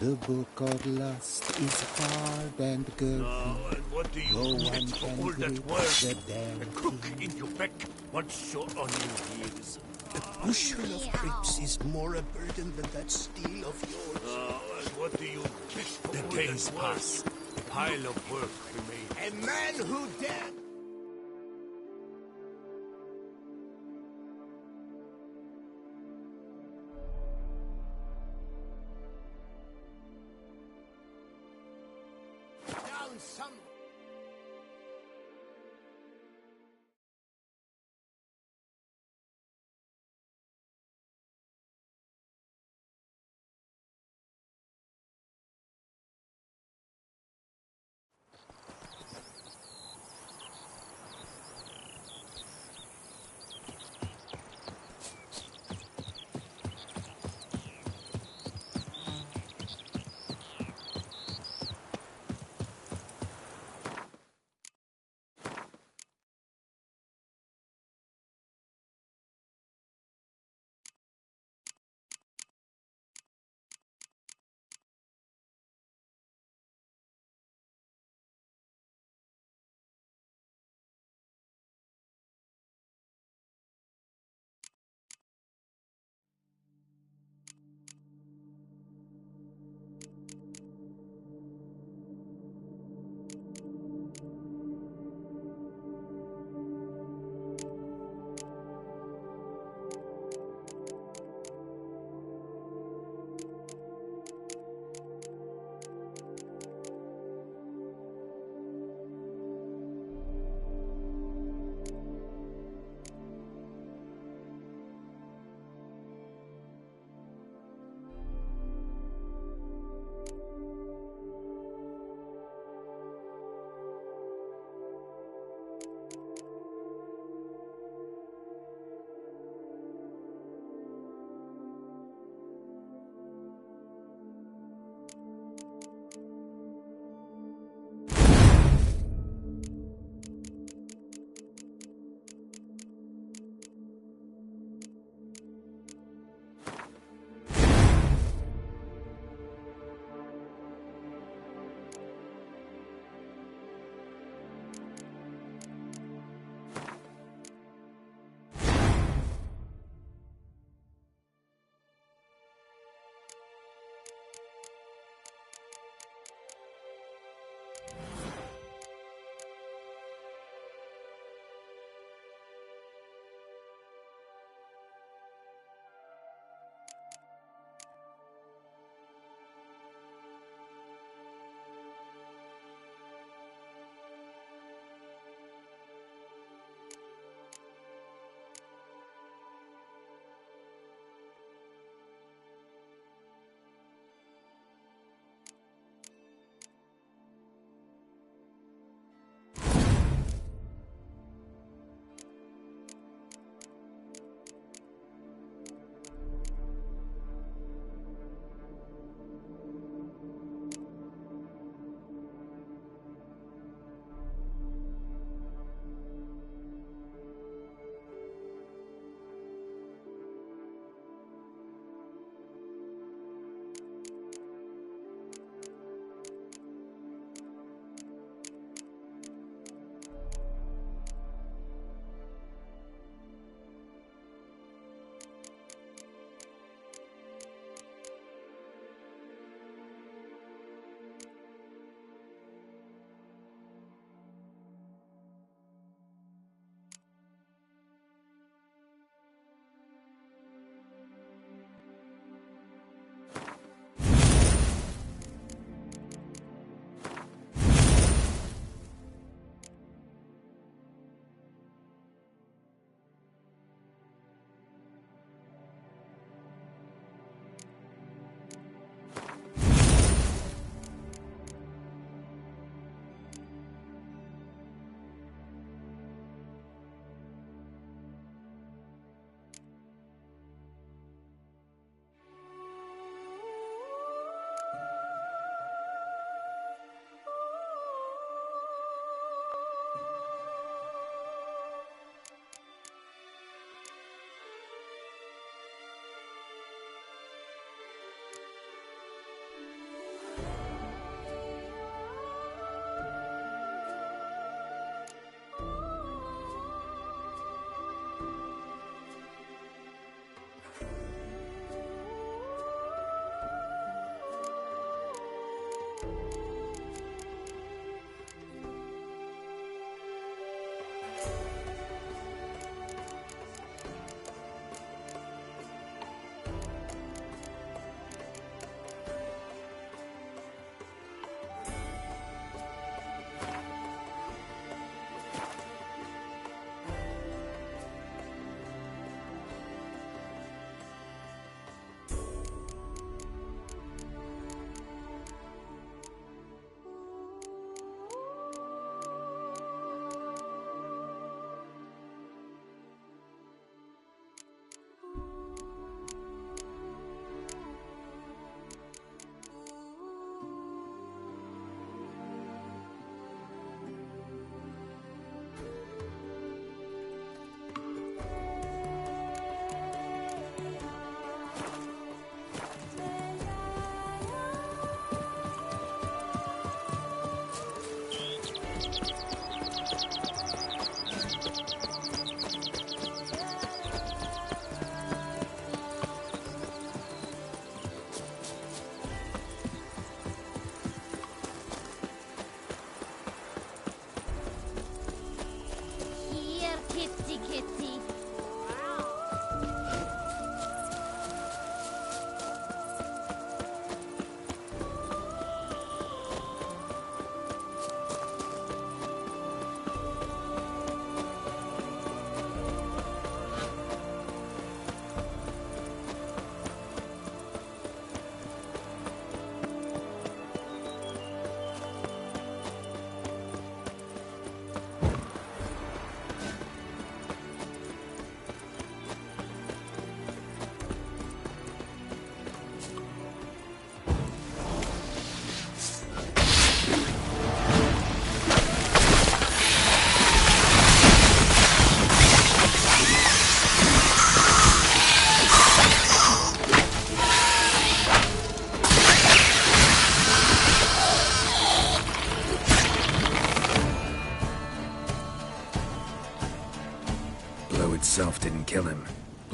The book of lust is hard and good. Now, and what do No you one get for can all that grip work? the damn A crook thing. in your back once your onion heals. A bushel of grapes is more a burden than that steel of yours. Now, and what do you get for The all days that work? pass. A pile of work remains. A man who dared... Down some...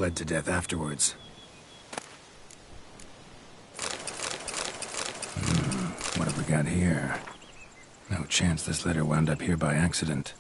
bled to death afterwards. What have we got here? No chance this letter wound up here by accident.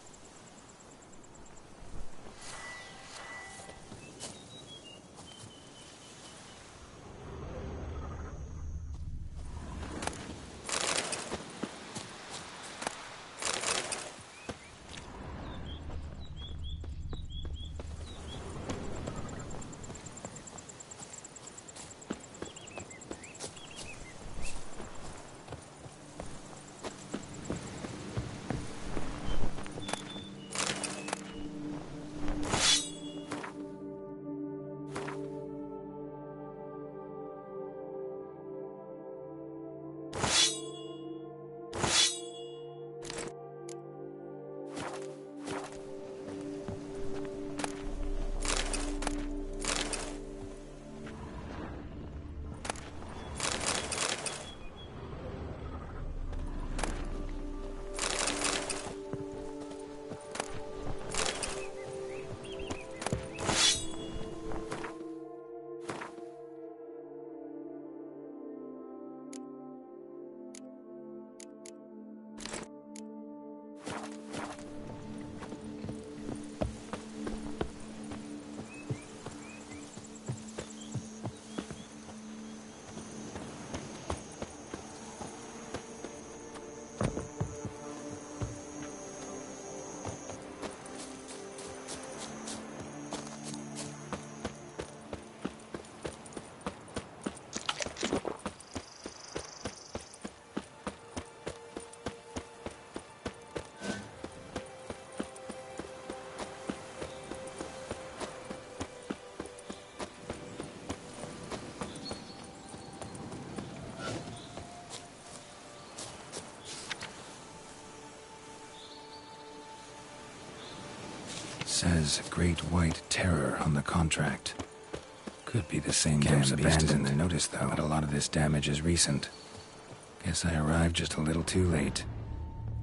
Says Great White Terror on the contract. Could be the same damn beast as in the notice, though. But a lot of this damage is recent. Guess I arrived just a little too late.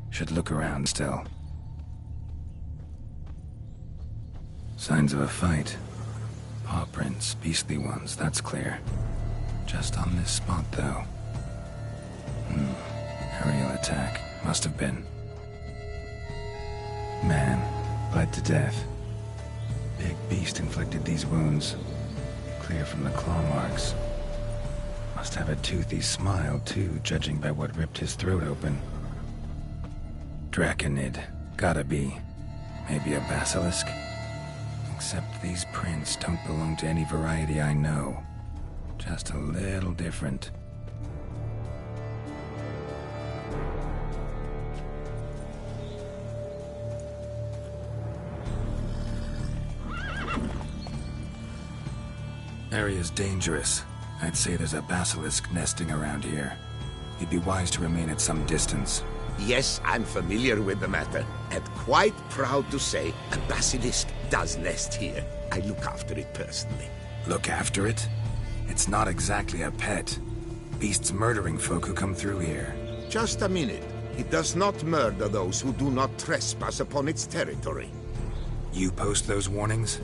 Should look around still. Signs of a fight. Paw prints, beastly ones, that's clear. Just on this spot, though. Aerial attack. Must have been. Man, bled to death. Big beast inflicted these wounds. Clear from the claw marks. Must have a toothy smile, too, judging by what ripped his throat open. Draconid. Gotta be. Maybe a basilisk? Except these prints don't belong to any variety I know. Just a little different. Area's dangerous. I'd say there's a basilisk nesting around here. You'd be wise to remain at some distance. Yes, I'm familiar with the matter, and quite proud to say a basilisk does nest here. I look after it personally. Look after it? It's not exactly a pet. Beast's murdering folk who come through here. Just a minute. It does not murder those who do not trespass upon its territory. You post those warnings?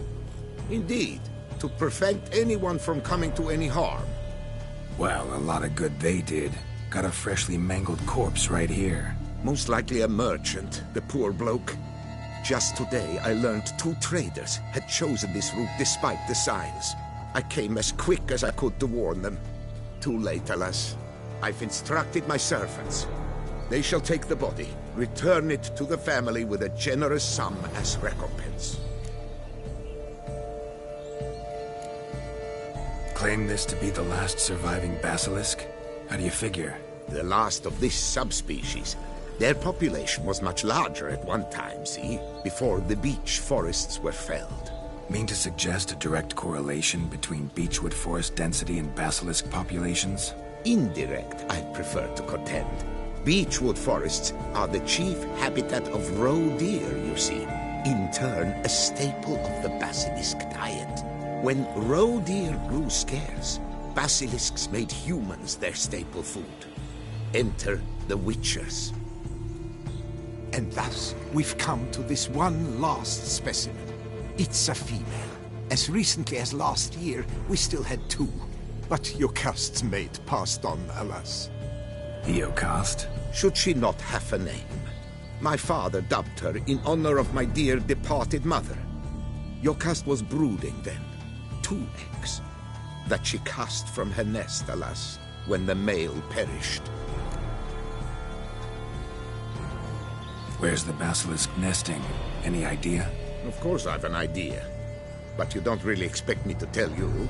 Indeed, to prevent anyone from coming to any harm. Well, a lot of good they did. Got a freshly mangled corpse right here. Most likely a merchant, the poor bloke. Just today, I learned 2 traders had chosen this route despite the signs. I came as quick as I could to warn them. Too late, alas. I've instructed my servants. They shall take the body, return it to the family with a generous sum as recompense. Claim this to be the last surviving basilisk? How do you figure? The last of this subspecies. Their population was much larger at one time, see? Before the beech forests were felled. Mean to suggest a direct correlation between beechwood forest density and basilisk populations? Indirect, I'd prefer to contend. Beechwood forests are the chief habitat of roe deer, you see. In turn, a staple of the basilisk diet. When roe deer grew scarce, basilisks made humans their staple food. Enter the witchers. And thus, we've come to this one last specimen. It's a female. As recently as last year, we still had 2. But Jocast's mate passed on, alas. Jocast? Should she not have a name? My father dubbed her in honor of my dear departed mother. Jocast was brooding then. 2 eggs. That she cast from her nest, alas, when the male perished. Where's the basilisk nesting? Any idea? Of course I've an idea. But you don't really expect me to tell you.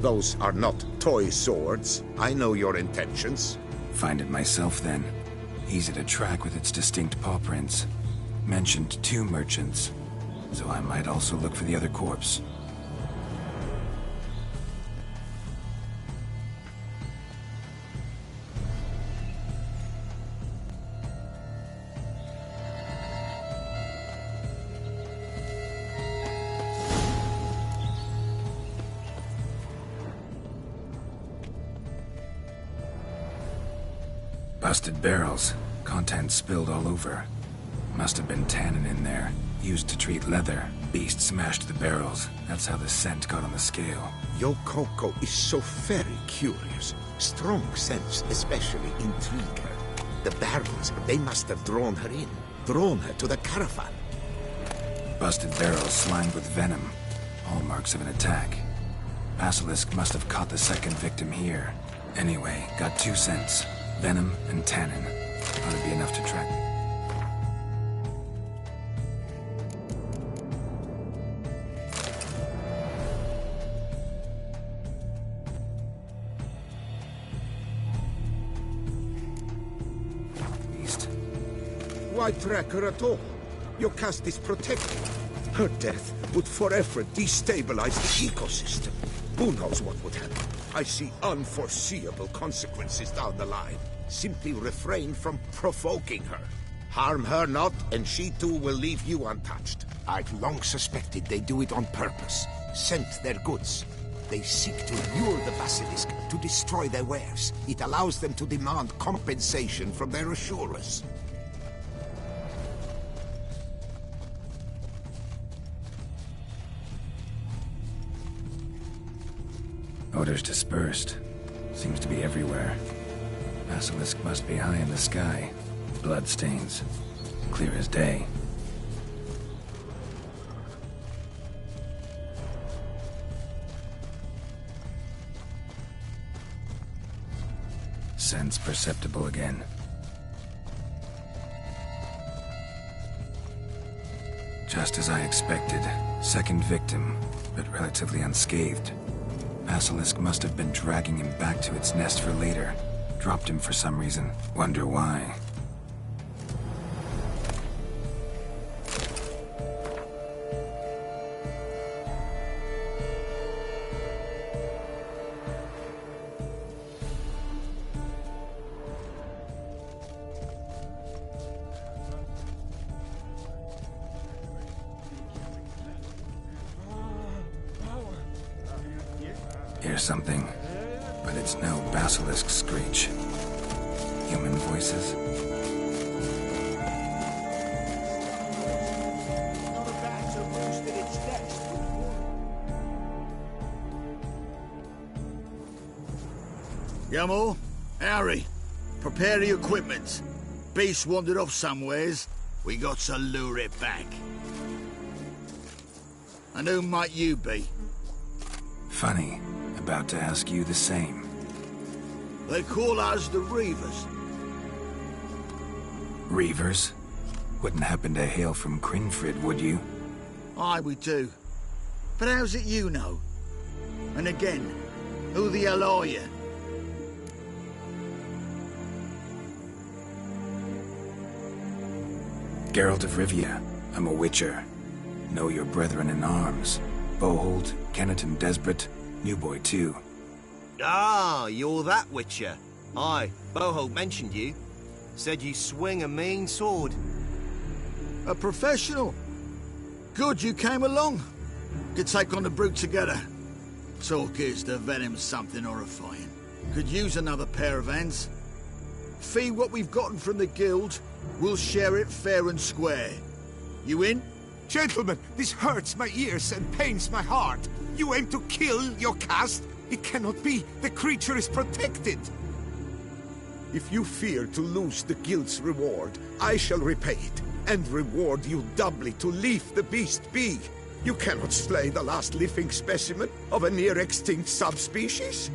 Those are not toy swords. I know your intentions. Find it myself, then. Easy to track with its distinct paw prints. Mentioned 2 merchants, so I might also look for the other corpse. Busted barrels. Contents spilled all over. Must have been tannin in there. Used to treat leather. Beast smashed the barrels. That's how the scent got on the scale. Yokoko is so very curious. Strong sense, especially intrigue her. The barrels, they must have drawn her in. Drawn her to the caravan. Busted barrels slimed with venom. Hallmarks of an attack. Basilisk must have caught the second victim here. Anyway, got 2 scents. Venom and tannin. Ought to be enough to track. Beast. Why track her at all? Jocast is protected. Her death would forever destabilize the ecosystem. Who knows what would happen? I see unforeseeable consequences down the line. Simply refrain from provoking her. Harm her not, and she too will leave you untouched. I've long suspected they do it on purpose. Scent their goods. They seek to lure the basilisk to destroy their wares. It allows them to demand compensation from their assurers. Odors dispersed. Seems to be everywhere. Basilisk must be high in the sky. Bloodstains. Clear as day. Scents perceptible again. Just as I expected. Second victim, but relatively unscathed. Basilisk must have been dragging him back to its nest for later. Dropped him for some reason. Wonder why. Hear something, but it's no basilisk screech. Human voices? Yamo, Harry, prepare the equipment. Beast wandered off somewheres. We got to lure it back. And who might you be? Funny. About to ask you the same. They call us the Reavers. Reavers? Wouldn't happen to hail from Crinfrid, would you? Aye, we do. But how's it you know? And again, who the hell are you? Geralt of Rivia. I'm a witcher. Know your brethren in arms. Bohold, Kenneton Desperate, New Boy too. Ah, you're that witcher. Aye, Boho mentioned you. Said you swing a mean sword. A professional. Good you came along. Could take on the brute together. Talk is the venom's something horrifying. Could use another pair of hands. Fee what we've gotten from the guild, we'll share it fair and square. You in? Gentlemen, this hurts my ears and pains my heart. You aim to kill your caste? It cannot be. The creature is protected. If you fear to lose the guild's reward, I shall repay it, and reward you doubly to leave the beast be. You cannot slay the last living specimen of a near-extinct subspecies.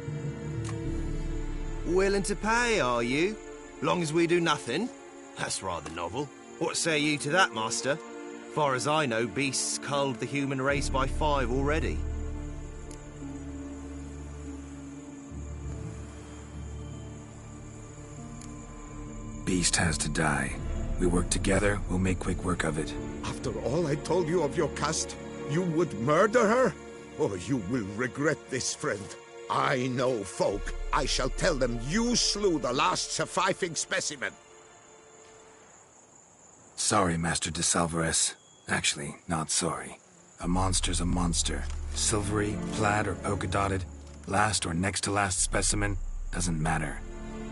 Willing to pay, are you? Long as we do nothing? That's rather novel. What say you to that, Master? Far as I know, beasts culled the human race by 5 already. Beast has to die. We work together, we'll make quick work of it. After all I told you of your caste, you would murder her? Oh, you will regret this, friend. I know folk. I shall tell them you slew the last surviving specimen. Sorry, Master de Salvarez. Actually, not sorry. A monster's a monster. Silvery, plaid, or polka-dotted, last or next to last specimen, doesn't matter.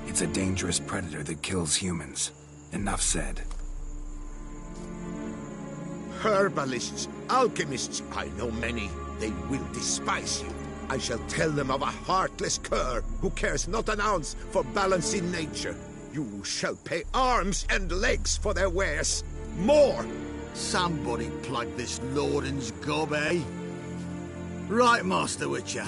It's a dangerous predator that kills humans. Enough said. Herbalists, alchemists, I know many. They will despise you. I shall tell them of a heartless cur who cares not an ounce for balance in nature. You shall pay arms and legs for their wares. More! Somebody plug this Lorden's gob, eh? Right, Master Witcher.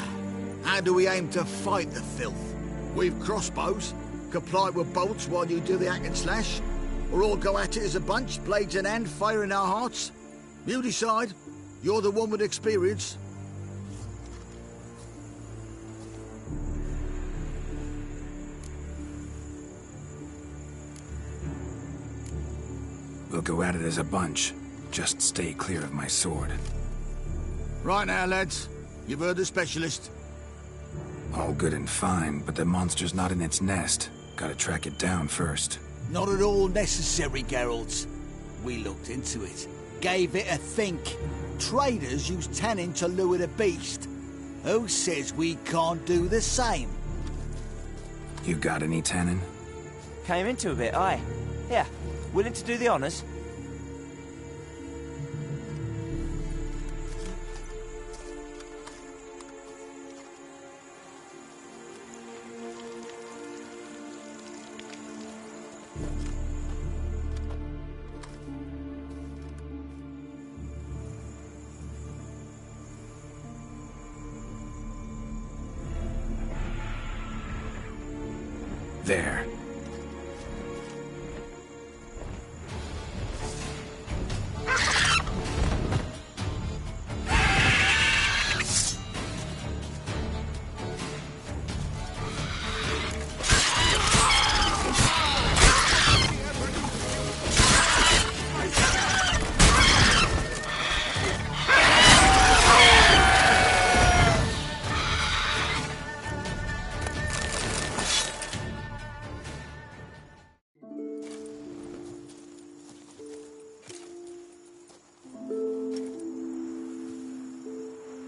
How do we aim to fight the filth? We've crossbows, comply with bolts while you do the hack and slash, or all go at it as a bunch, blades in hand, fire in our hearts? You decide. You're the one with experience. We'll go at it as a bunch. Just stay clear of my sword. Right now, lads. You've heard the specialist. All good and fine, but the monster's not in its nest. Gotta track it down first. Not at all necessary, Geralt. We looked into it. Gave it a think. Traders use tannin to lure the beast. Who says we can't do the same? You got any tannin? Came into a bit, aye. Yeah, willing to do the honours? There.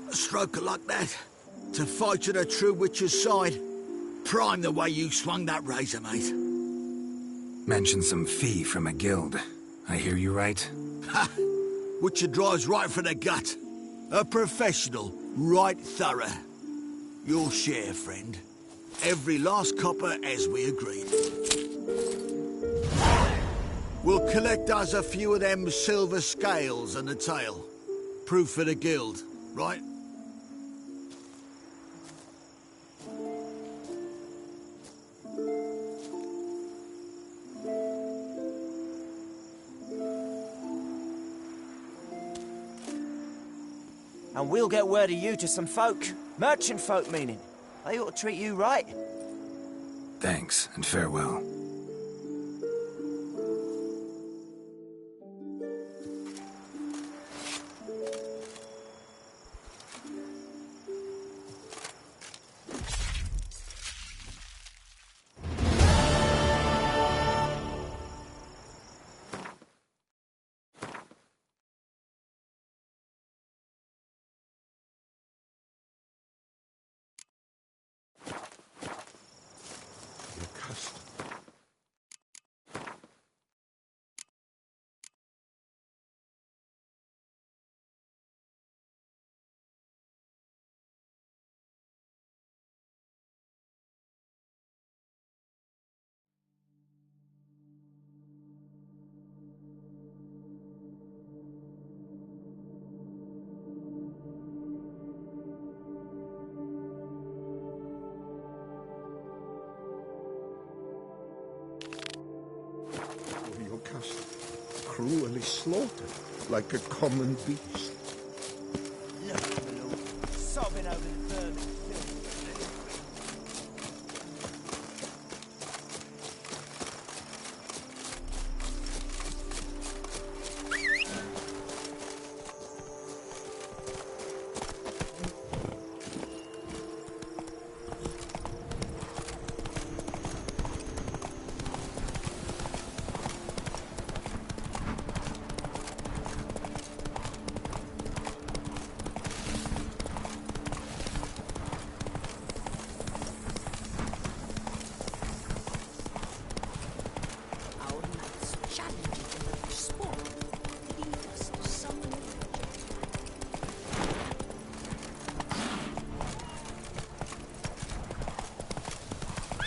A stroke like that. To fight at a true Witcher's side. Prime the way you swung that razor, mate. Mentioned some fee from a guild. I hear you right? Ha! Witcher drives right for the gut. A professional, right thorough. Your share, friend. Every last copper as we agreed. We'll collect us a few of them silver scales and a tail. Proof for the guild, right? And we'll get word of you to some folk. Merchant folk, meaning. They ought to treat you right. Thanks, and farewell. Your caste. cruelly slaughtered, like a common beast. Look, my lord, sobbing over the vermin.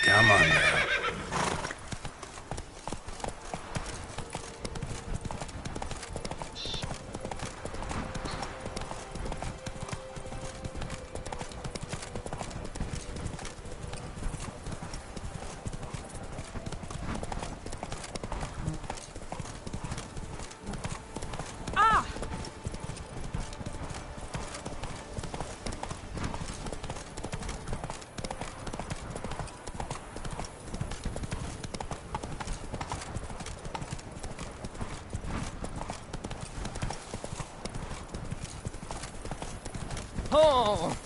Come on now. Oh!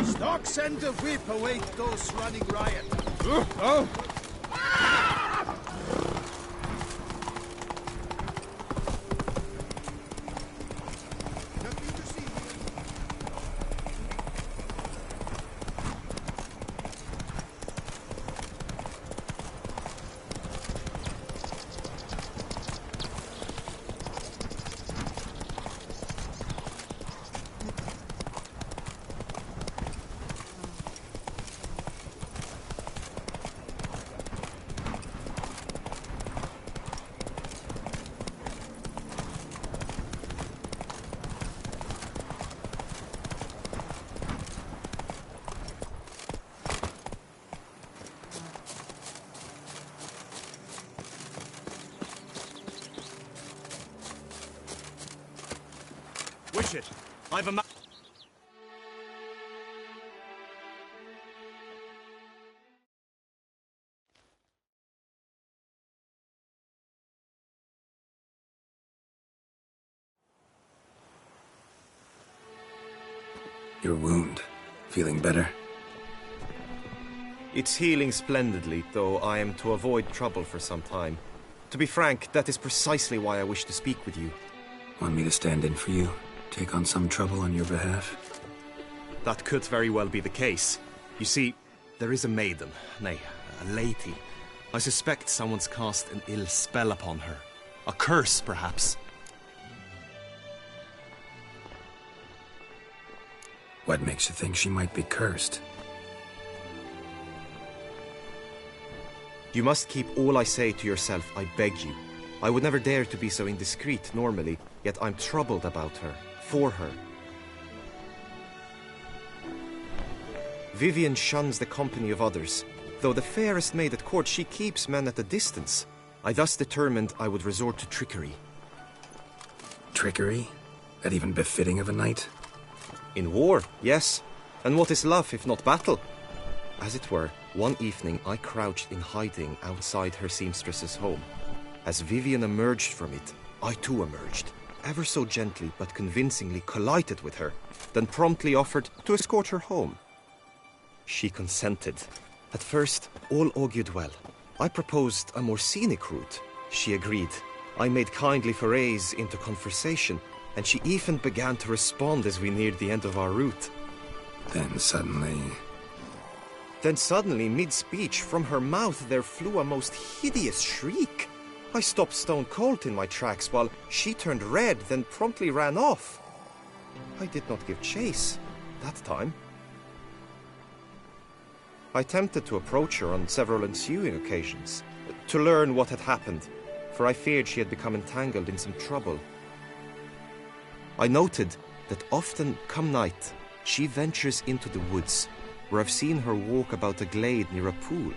Stock send a whip await those running riot. Wish it. I've a ma- Your wound. Feeling better? It's healing splendidly, though I am to avoid trouble for some time. To be frank, that is precisely why I wish to speak with you. Want me to stand in for you? Take on some trouble on your behalf? That could very well be the case. You see, there is a maiden, nay, a lady. I suspect someone's cast an ill spell upon her. A curse, perhaps. What makes you think she might be cursed? You must keep all I say to yourself, I beg you. I would never dare to be so indiscreet normally, yet I'm troubled about her, for her. Vivian shuns the company of others. Though the fairest maid at court, she keeps men at a distance. I thus determined I would resort to trickery. Trickery? That even befitting of a knight? In war, yes. And what is love if not battle? As it were, one evening I crouched in hiding outside her seamstress's home. As Vivian emerged from it, I too emerged. Ever so gently but convincingly collided with her, then promptly offered to escort her home. She consented. At first, all augured well. I proposed a more scenic route. She agreed. I made kindly forays into conversation, and she even began to respond as we neared the end of our route. Then suddenly, mid-speech, from her mouth there flew a most hideous shriek. I stopped stone cold in my tracks while she turned red, then promptly ran off. I did not give chase that time. I attempted to approach her on several ensuing occasions, to learn what had happened, for I feared she had become entangled in some trouble. I noted that often, come night, she ventures into the woods, where I've seen her walk about a glade near a pool.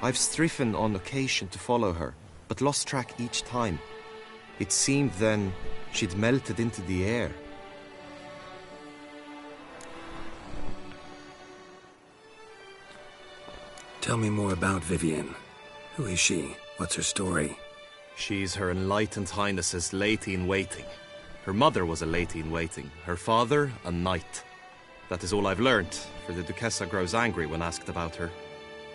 I've striven on occasion to follow her, but lost track each time. It seemed then she'd melted into the air. Tell me more about Vivian. Who is she? What's her story? She's Her Enlightened Highness's lady-in-waiting. Her mother was a lady-in-waiting, her father a knight. That is all I've learned, for the Duchessa grows angry when asked about her.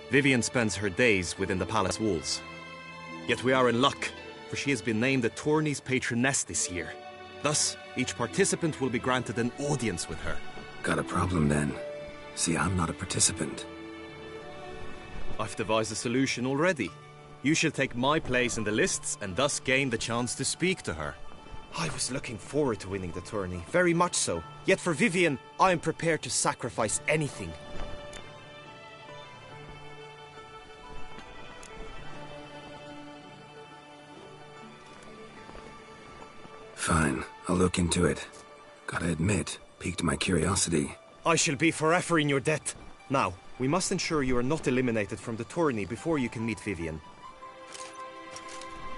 Vivian spends her days within the palace walls. Yet we are in luck, for she has been named the tourney's patroness this year. Thus, each participant will be granted an audience with her. Got a problem then. See, I'm not a participant. I've devised a solution already. You shall take my place in the lists and thus gain the chance to speak to her. I was looking forward to winning the tourney, very much so. Yet for Vivian, I am prepared to sacrifice anything. Fine, I'll look into it. Gotta admit, piqued my curiosity. I shall be forever in your debt. Now, we must ensure you are not eliminated from the tourney before you can meet Vivian.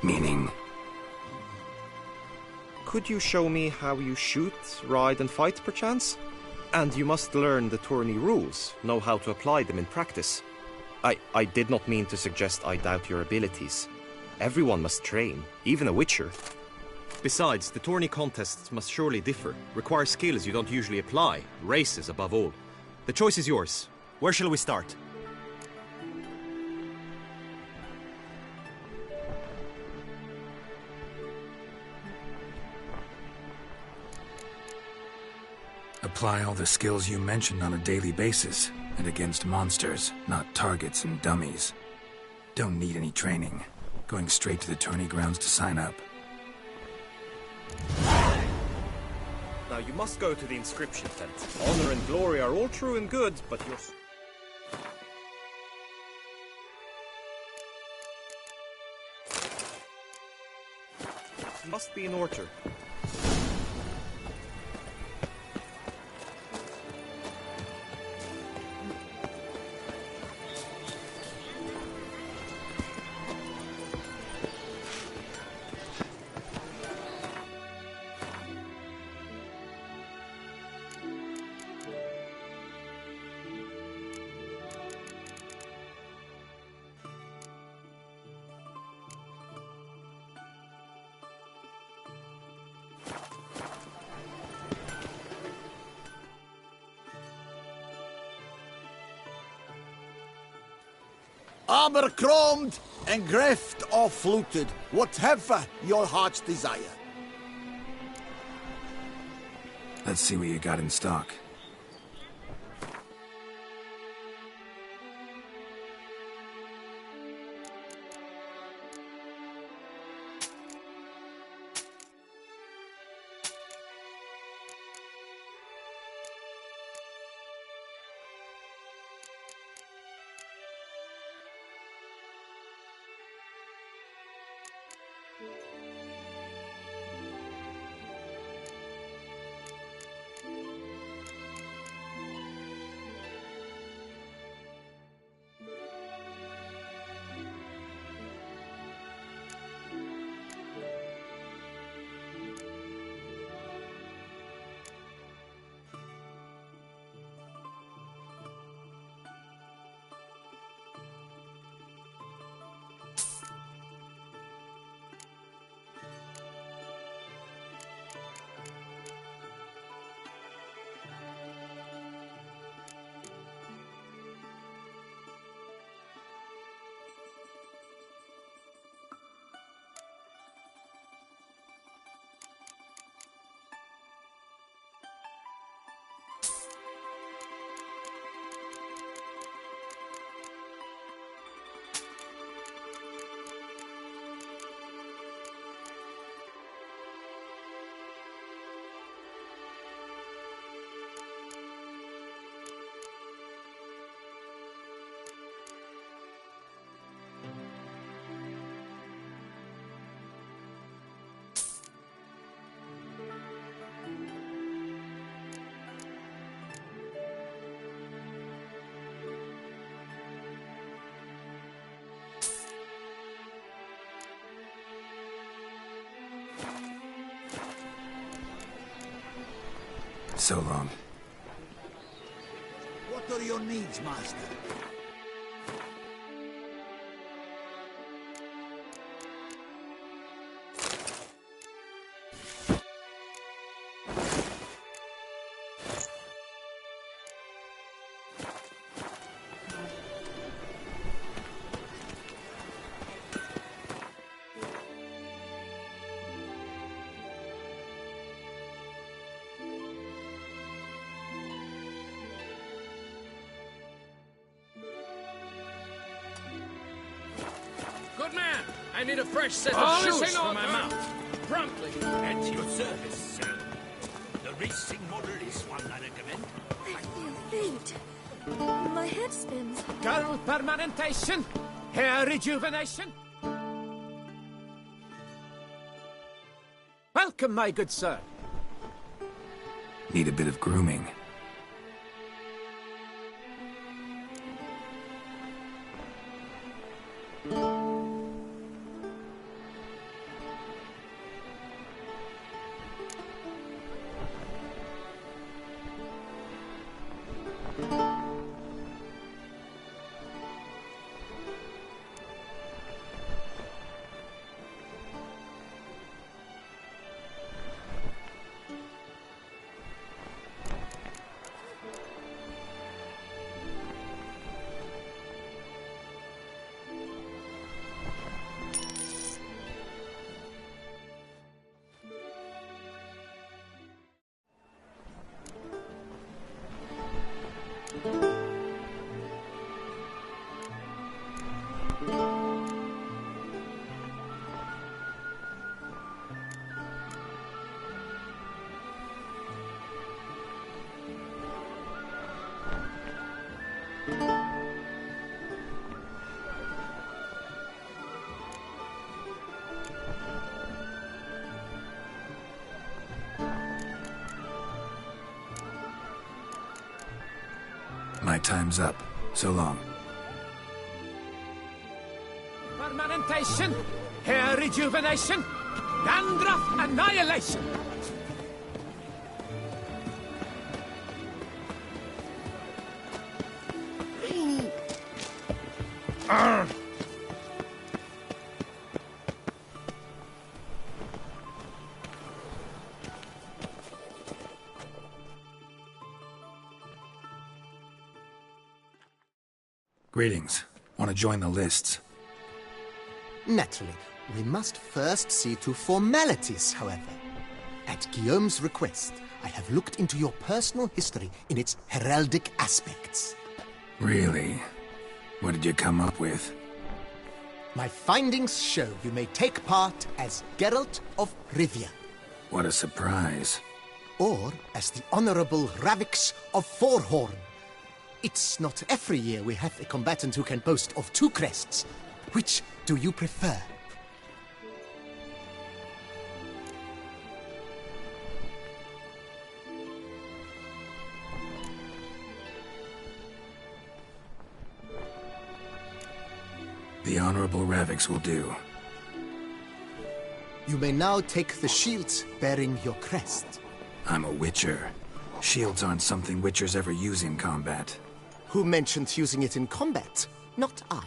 Meaning? Could you show me how you shoot, ride and fight, perchance? And you must learn the tourney rules, know how to apply them in practice. I did not mean to suggest I doubt your abilities. Everyone must train, even a witcher. Besides, the tourney contests must surely differ, require skills you don't usually apply, races above all. The choice is yours. Where shall we start? Apply all the skills you mentioned on a daily basis, and against monsters, not targets and dummies. Don't need any training. Going straight to the tourney grounds to sign up. Now you must go to the inscription tent. Honor and glory are all true and good, but your... must be in order. Armor chromed and greft or fluted, whatever your heart's desire. Let's see what you got in stock. So long. What are your needs, master? Good man! I need a fresh set of shoes for my mount. Promptly. At your service, sir. The racing model is one I recommend. I feel faint. My head spins. Girl permanentation. Hair rejuvenation. Welcome, my good sir. Need a bit of grooming. My time's up. So long. Permanentation. Hair rejuvenation. Dandruff annihilation. Greetings. Want to join the lists? Naturally. We must first see to formalities, however. At Guillaume's request, I have looked into your personal history in its heraldic aspects. Really? What did you come up with? My findings show you may take part as Geralt of Rivia, What a surprise. or as the Honorable Ravix of Forhorn. It's not every year we have a combatant who can boast of two crests. Which do you prefer? The Honorable Ravix will do. You may now take the shields bearing your crest. I'm a Witcher. Shields aren't something Witchers ever use in combat. Who mentioned using it in combat? Not I.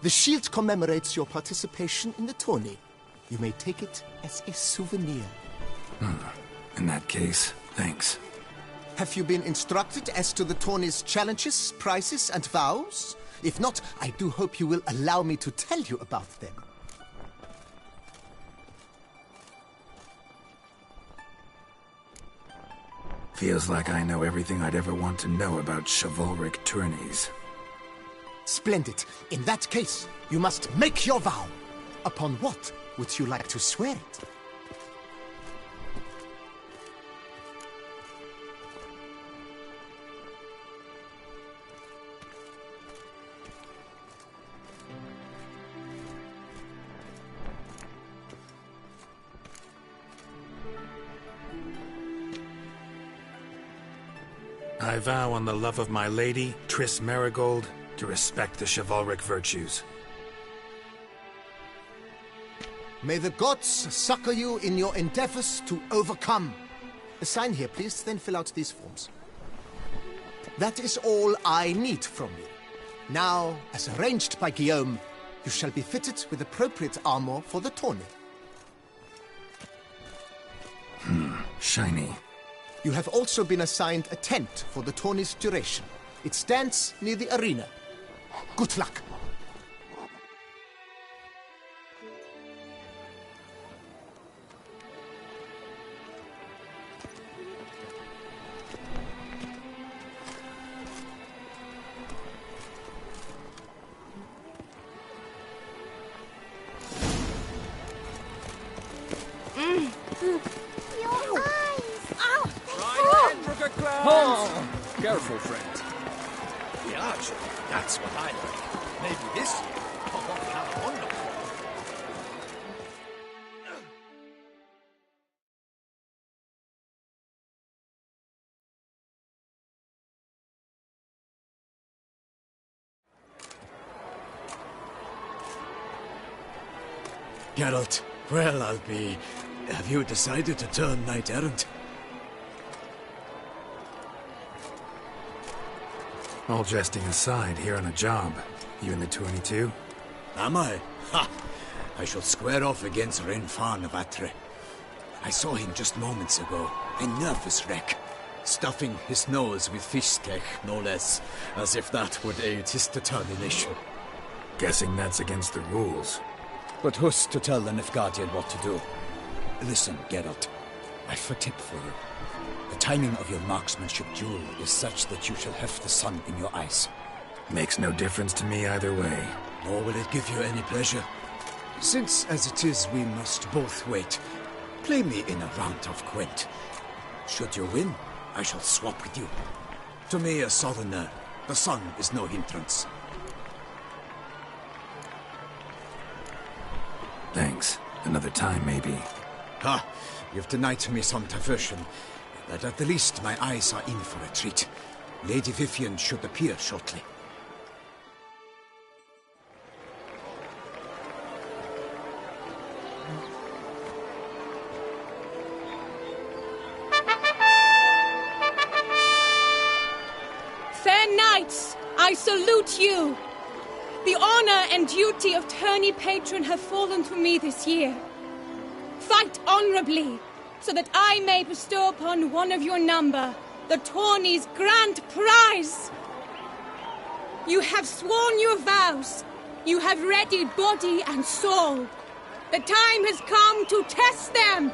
The shield commemorates your participation in the tourney. You may take it as a souvenir. In that case, thanks. Have you been instructed as to the tourney's challenges, prizes, and vows? If not, I do hope you will allow me to tell you about them. Feels like I know everything I'd ever want to know about chivalric tourneys. Splendid. In that case, you must make your vow. Upon what would you like to swear it? I vow on the love of my lady, Triss Marigold, to respect the chivalric virtues. May the gods succor you in your endeavors to overcome. Sign here, please, then fill out these forms. That is all I need from you. Now, as arranged by Guillaume, you shall be fitted with appropriate armor for the tourney. Shiny. You have also been assigned a tent for the tourney's duration. It stands near the arena. Good luck. Careful, friend. The archer, that's what I like. Maybe this year, I'll have wonderful. Geralt, well, I'll be... Have you decided to turn knight-errant? All jesting aside, here on a job. You in the 22? Am I? Ha! I shall square off against Renfan of Atre. I saw him just moments ago. A nervous wreck. Stuffing his nose with fish steak, no less. As if that would aid his determination. Guessing that's against the rules. But who's to tell the Nilfgaardian what to do? Listen, Geralt. I've a tip for you. The timing of your marksmanship duel is such that you shall have the sun in your eyes. Makes no difference to me either way. Nor will it give you any pleasure. Since, as it is, we must both wait, play me in a round of Gwent. Should you win, I shall swap with you. To me, a southerner, the sun is no hindrance. Thanks. Another time, maybe. Ha! You've denied me some diversion. But at the least, my eyes are in for a treat. Lady Vivian should appear shortly. Fair knights, I salute you. The honor and duty of tourney patron have fallen to me this year. Fight honorably, so that I may bestow upon one of your number the tourney's grand prize. You have sworn your vows. You have readied body and soul. The time has come to test them.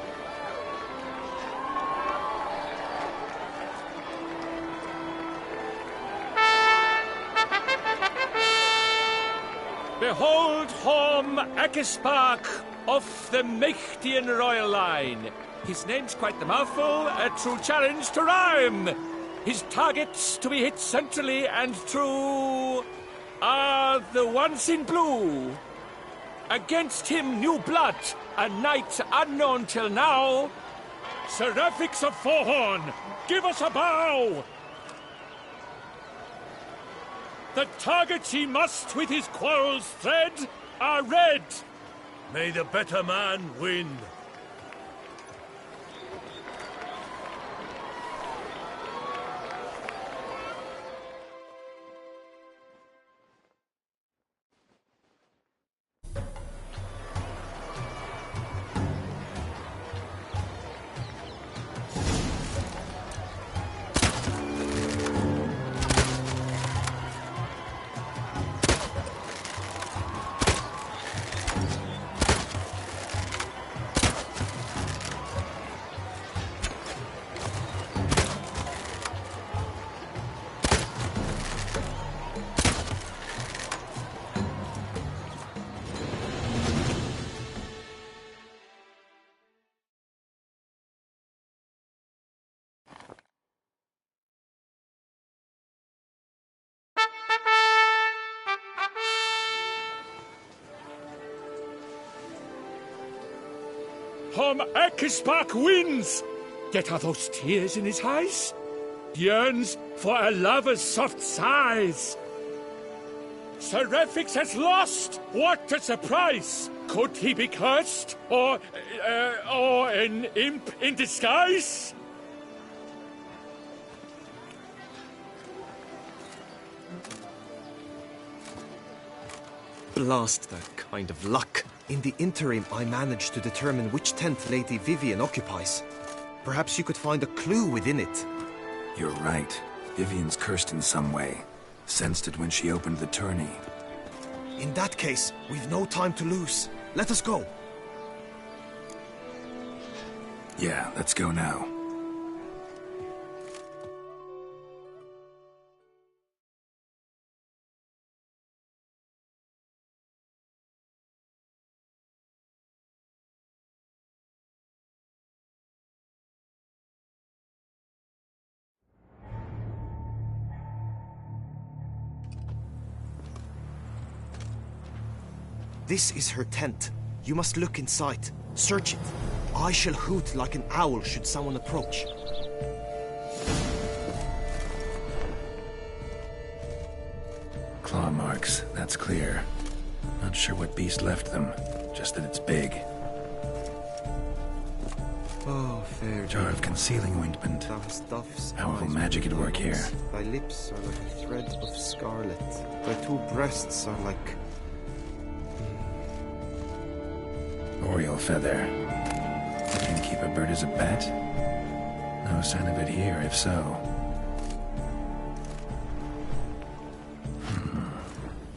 Behold Horm Akespark of the Mechtian royal line. His name's quite the mouthful, a true challenge to rhyme. His targets to be hit centrally and true are the ones in blue. Against him, new blood, a knight unknown till now. Seraphix of Forhorn, give us a bow! The targets he must with his quarrels thread are red. May the better man win. Horm Akespark wins! Yet are those tears in his eyes? Yearns for a lover's soft sighs. Seraphix has lost! What a surprise! Could he be cursed? Or an imp in disguise? Blast that kind of luck. In the interim, I managed to determine which tent Lady Vivian occupies. Perhaps you could find a clue within it. You're right. Vivian's cursed in some way. Sensed it when she opened the tourney. In that case, we've no time to lose. Let us go. Yeah, let's go now. This is her tent. You must look inside. Search it. I shall hoot like an owl should someone approach. Claw marks, that's clear. Not sure what beast left them, just that it's big. Oh, fair Jar of concealing ointment. Powerful magic at work here. Thy lips are like a thread of scarlet. Thy two breasts are like... Oriole feather. Can keep a bird as a pet? No sign of it here, if so.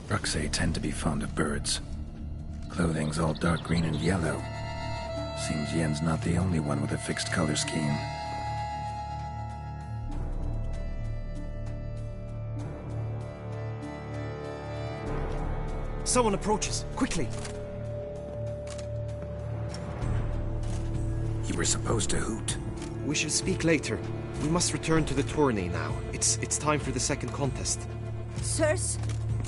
Bruxay tend to be fond of birds. Clothing's all dark green and yellow. Seems Yen's not the only one with a fixed color scheme. Someone approaches. Quickly! You were supposed to hoot. We shall speak later. We must return to the tourney now. It's time for the second contest. Sirs,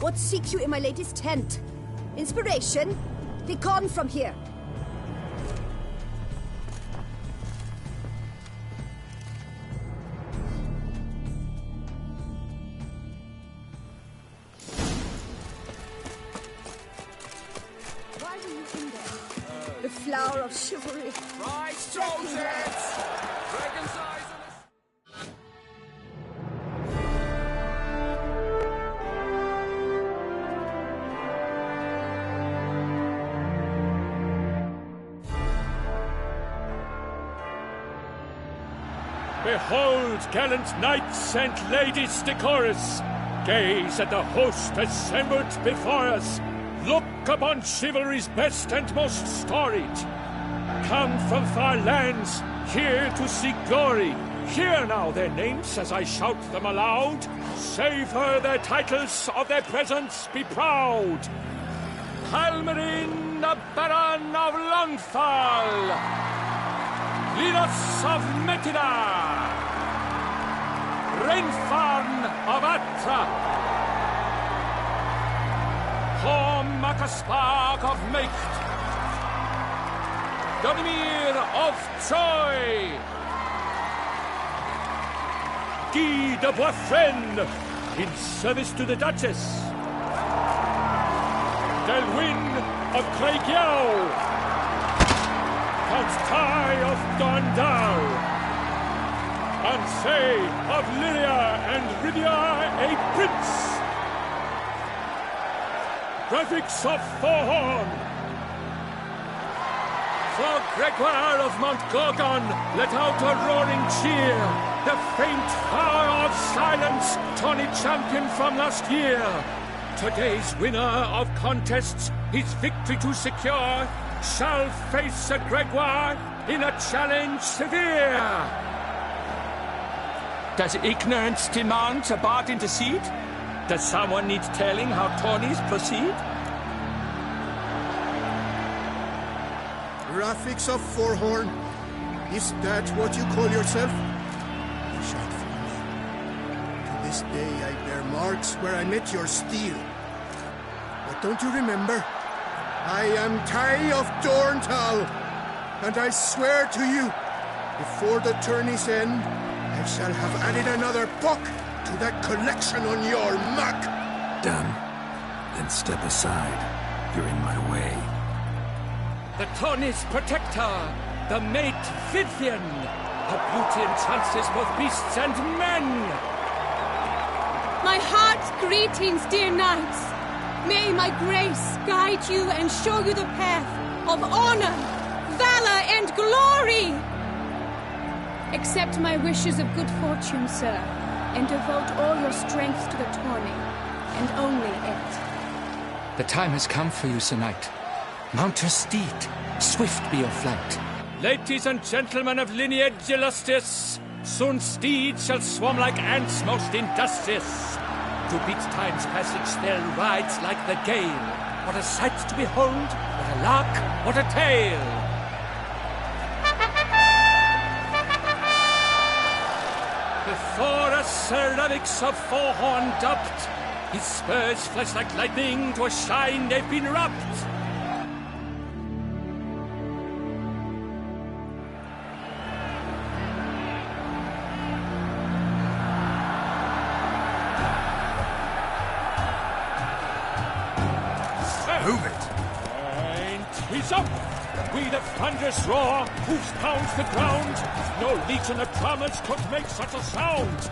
what seek you in my lady's tent? Inspiration? Be gone from here. Why were you in there? The flower of chivalry. Right, soldiers! Dragon's eyes on us! Behold, gallant knights and ladies decorous! Gaze at the host assembled before us! Look upon chivalry's best and most storied! Come from far lands, here to seek glory. Hear now their names as I shout them aloud. Savor their titles, of their presence be proud. Halmarin, the Baron of Longfall. Linos of Metida. Rainfarn of Atra. Hom Akaspark of Mecht. Donimir of Troy! Guy de Boisfren, in service to the Duchess. Delwyn of Craigiau. Count Tai of Dondal. Ansay of Lyria and Rivia a prince. Graphics of Forhorn. For Gregoire of Mount Gorgon, let out a roaring cheer. The faint power of silence, tourney champion from last year. Today's winner of contests, his victory to secure, shall face a Gregoire in a challenge severe. Does ignorance demand a bard intercede? Does someone need telling how tourneys proceed? Graphics of Forhorn. Is that what you call yourself? You shall follow me. To this day I bear marks where I met your steel. But don't you remember? I am Tai of Dorntal, and I swear to you, before the tourney's end, I shall have added another book to that collection on your map. Done. Then step aside. You're in my way. The tourney's protector, the mate Vivian. Her beauty entrances both beasts and men. My heart's greetings, dear knights. May my grace guide you and show you the path of honor, valor, and glory! Accept my wishes of good fortune, sir, and devote all your strength to the tourney, and only it. The time has come for you, Sir Knight. Mount your steed. Swift be your flight. Ladies and gentlemen of lineage illustrious, soon steeds shall swarm like ants most industrious. To beat time's passage they'll ride like the gale. What a sight to behold, what a lark, what a tale! Before a ceramics of four-horn dubbed, his spurs flash like lightning, to a shine they've been rubbed. Move it! And he's up! We the thunderous roar, hoofs pounds the ground. No legion of drummers could make such a sound.